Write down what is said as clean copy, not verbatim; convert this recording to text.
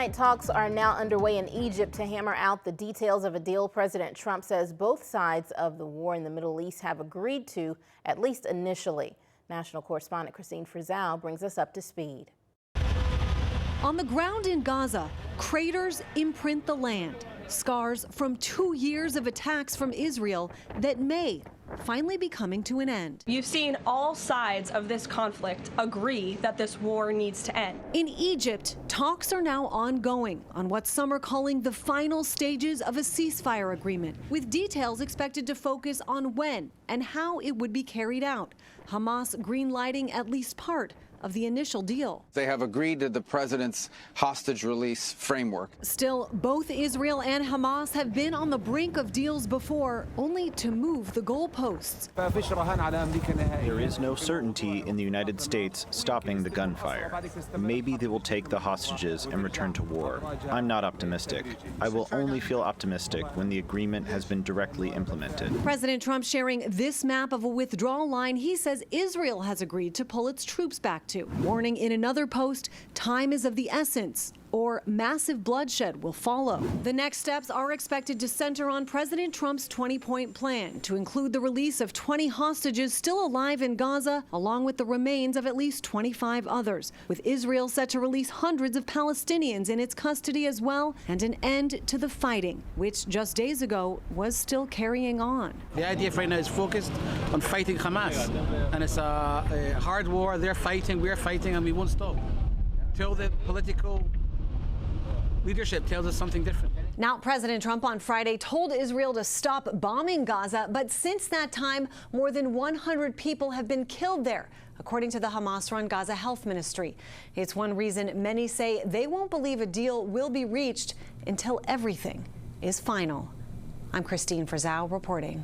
Tonight, talks are now underway in Egypt to hammer out the details of a deal President Trump says both sides of the war in the Middle East have agreed to, at least initially. National correspondent Christine Frizzell brings us up to speed. On the ground in Gaza, craters imprint the land, scars from 2 years of attacks from Israel that may finally be coming to an end. You've seen all sides of this conflict agree that this war needs to end. In Egypt, talks are now ongoing on what some are calling the final stages of a ceasefire agreement, with details expected to focus on when and how it would be carried out. Hamas greenlighting at least part of the initial deal. They have agreed to the president's hostage release framework. Still, both Israel and Hamas have been on the brink of deals before, only to move the goalposts. There is no certainty in the United States stopping the gunfire. Maybe they will take the hostages and return to war. I'm not optimistic. I will only feel optimistic when the agreement has been directly implemented. President Trump sharing this map of a withdrawal line he says Israel has agreed to pull its troops back to, warning in another post, time is of the essence, or massive bloodshed will follow. The next steps are expected to center on President Trump's 20-point plan to include the release of 20 hostages still alive in Gaza, along with the remains of at least 25 others, with Israel set to release hundreds of Palestinians in its custody as well, and an end to the fighting, which just days ago was still carrying on. The IDF right now is focused on fighting Hamas, and it's a hard war. They're fighting, we're fighting, and we won't stop till the political leadership tells us something different. Now, President Trump on Friday told Israel to stop bombing Gaza, but since that time, more than 100 people have been killed there, according to the Hamas-run Gaza Health Ministry. It's one reason many say they won't believe a deal will be reached until everything is final. I'm Christine Frizzell reporting.